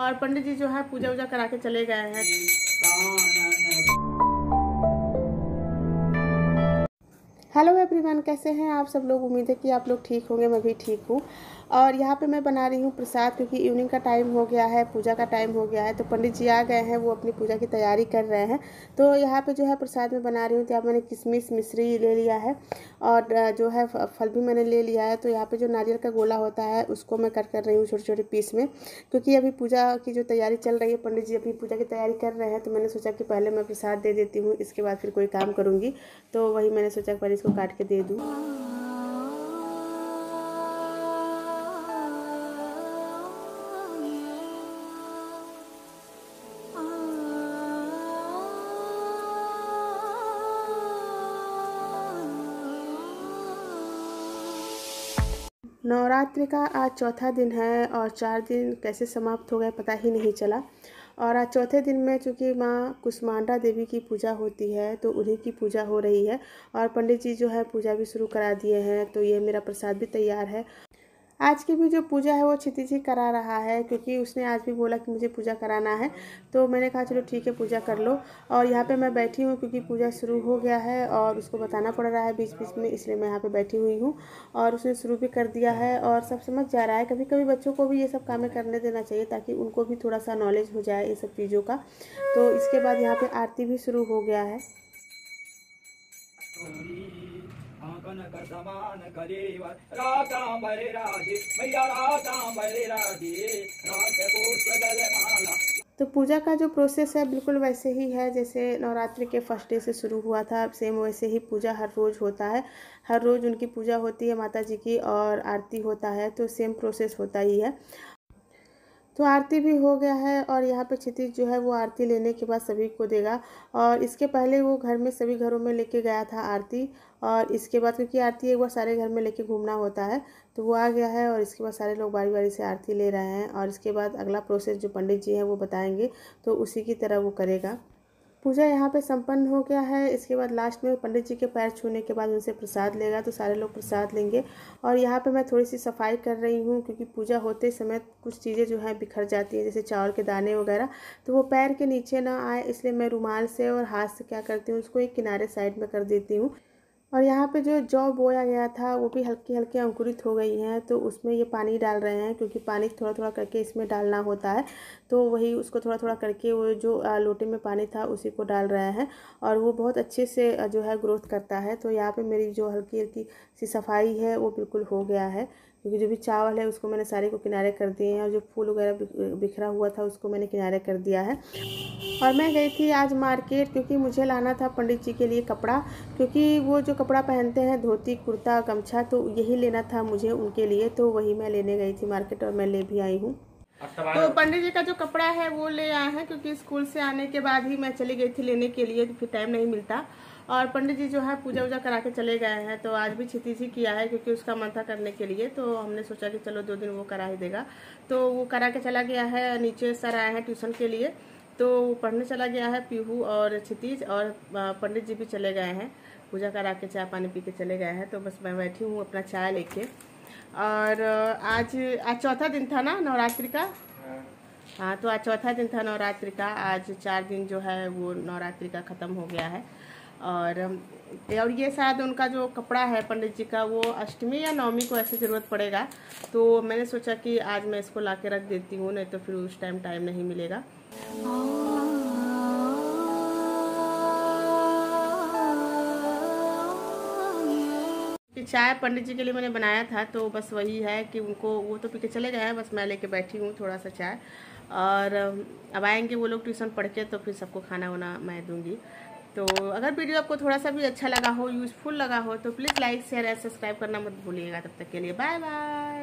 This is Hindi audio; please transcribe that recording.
और पंडित जी जो है पूजा वूजा करा के चले गए हैं। हेलो एवरीवन, कैसे हैं आप सब लोग। उम्मीद है कि आप लोग ठीक होंगे, मैं भी ठीक हूँ। और यहाँ पे मैं बना रही हूँ प्रसाद, क्योंकि इवनिंग का टाइम हो गया है, पूजा का टाइम हो गया है। तो पंडित जी आ गए हैं, वो अपनी पूजा की तैयारी कर रहे हैं। तो यहाँ पे जो है प्रसाद में बना रही हूँ। तो यहाँ मैंने किशमिश मिश्री ले लिया है और जो है फल भी मैंने ले लिया है। तो यहाँ पे जो नारियल का गोला होता है उसको मैं कट कर रही हूँ छोटे छोटे पीस में, क्योंकि अभी पूजा की जो तैयारी चल रही है, पंडित जी अभी पूजा की तैयारी कर रहे हैं। तो मैंने सोचा कि पहले मैं प्रसाद दे देती हूँ, इसके बाद फिर कोई काम करूँगी। तो वही मैंने सोचा पहले इसको काट के दे दूँ। नवरात्रि का आज चौथा दिन है और 4 दिन कैसे समाप्त हो गए पता ही नहीं चला। और आज चौथे दिन में चूँकि माँ कुष्मांडा देवी की पूजा होती है, तो उन्हीं की पूजा हो रही है। और पंडित जी जो है पूजा भी शुरू करा दिए हैं। तो ये मेरा प्रसाद भी तैयार है। आज की भी जो पूजा है वो क्षितिज जी करा रहा है, क्योंकि उसने आज भी बोला कि मुझे पूजा कराना है। तो मैंने कहा चलो ठीक है, पूजा कर लो। और यहाँ पे मैं बैठी हूँ क्योंकि पूजा शुरू हो गया है और उसको बताना पड़ रहा है बीच बीच में, इसलिए मैं यहाँ पे बैठी हुई हूँ। और उसने शुरू भी कर दिया है और सब समझ जा रहा है। कभी कभी बच्चों को भी ये सब कामें करने देना चाहिए, ताकि उनको भी थोड़ा सा नॉलेज हो जाए ये सब चीज़ों का। तो इसके बाद यहाँ पर आरती भी शुरू हो गया है। तो पूजा का जो प्रोसेस है बिल्कुल वैसे ही है जैसे नवरात्रि के फर्स्ट डे से शुरू हुआ था, सेम वैसे ही पूजा हर रोज़ होता है। हर रोज़ उनकी पूजा होती है माता जी की, और आरती होता है। तो सेम प्रोसेस होता ही है। तो आरती भी हो गया है और यहाँ पे क्षितिज जो है वो आरती लेने के बाद सभी को देगा। और इसके पहले वो घर में सभी घरों में लेके गया था आरती। और इसके बाद क्योंकि आरती एक बार सारे घर में लेके घूमना होता है, तो वो आ गया है और इसके बाद सारे लोग बारी बारी से आरती ले रहे हैं। और इसके बाद अगला प्रोसेस जो पंडित जी हैं वो बताएंगे, तो उसी की तरह वो करेगा। पूजा यहाँ पे संपन्न हो गया है। इसके बाद लास्ट में पंडित जी के पैर छूने के बाद उनसे प्रसाद लेगा, तो सारे लोग प्रसाद लेंगे। और यहाँ पे मैं थोड़ी सी सफाई कर रही हूँ, क्योंकि पूजा होते समय कुछ चीज़ें जो हैं बिखर जाती हैं, जैसे चावल के दाने वगैरह। तो वो पैर के नीचे ना आए, इसलिए मैं रुमाल से और हाथ से क्या करती हूँ, उसको एक किनारे साइड में कर देती हूँ। और यहाँ पे जो जौ बोया गया था वो भी हल्की हल्की अंकुरित हो गई हैं। तो उसमें ये पानी डाल रहे हैं, क्योंकि पानी थोड़ा थोड़ा करके इसमें डालना होता है। तो वही उसको थोड़ा थोड़ा करके वो जो लोटे में पानी था उसी को डाल रहे हैं। और वो बहुत अच्छे से जो है ग्रोथ करता है। तो यहाँ पे मेरी जो हल्की हल्की सी सफाई है वो बिल्कुल हो गया है, क्योंकि जो भी चावल है उसको मैंने सारे को किनारे कर दिए हैं, और जो फूल वगैरह बिखरा हुआ था उसको मैंने किनारे कर दिया है। और मैं गई थी आज मार्केट, क्योंकि मुझे लाना था पंडित जी के लिए कपड़ा, क्योंकि वो जो कपड़ा पहनते हैं धोती कुर्ता गमछा, तो यही लेना था मुझे उनके लिए। तो वही मैं लेने गई थी मार्केट और मैं ले भी आई हूँ। तो पंडित जी का जो कपड़ा है वो ले आए हैं, क्योंकि स्कूल से आने के बाद ही मैं चली गई थी लेने के लिए, तो फिर टाइम नहीं मिलता। और पंडित जी जो है पूजा वूजा करा के चले गए हैं। तो आज भी क्षितिज ही किया है, क्योंकि उसका मन था करने के लिए। तो हमने सोचा कि चलो 2 दिन वो करा ही देगा। तो वो करा के चला गया है। नीचे सर आए हैं ट्यूशन के लिए, तो वो पढ़ने चला गया है पीहू और क्षितिज। और पंडित जी भी चले गए हैं, पूजा करा के चाय पानी पी के चले गए हैं। तो बस मैं बैठी हूँ अपना चाय लेके। और आज चौथा दिन था ना नवरात्रि का। हाँ, तो आज चौथा दिन था नवरात्रि का। आज 4 दिन जो है वो नवरात्रि का ख़त्म हो गया है। और ये शायद उनका जो कपड़ा है पंडित जी का, वो अष्टमी या नवमी को ऐसे ज़रूरत पड़ेगा। तो मैंने सोचा कि आज मैं इसको ला के रख देती हूँ, नहीं तो फिर उस टाइम नहीं मिलेगा। चाय पंडित जी के लिए मैंने बनाया था, तो बस वही है कि उनको वो तो पी के चले गए हैं, बस मैं लेके बैठी हूँ थोड़ा सा चाय। और अब आएंगे वो लोग ट्यूशन पढ़ के, तो फिर सबको खाना वाना मैं दूंगी। तो अगर वीडियो आपको थोड़ा सा भी अच्छा लगा हो, यूज़फुल लगा हो, तो please like share and subscribe करना मत भूलिएगा। तब तक के लिए बाय बाय।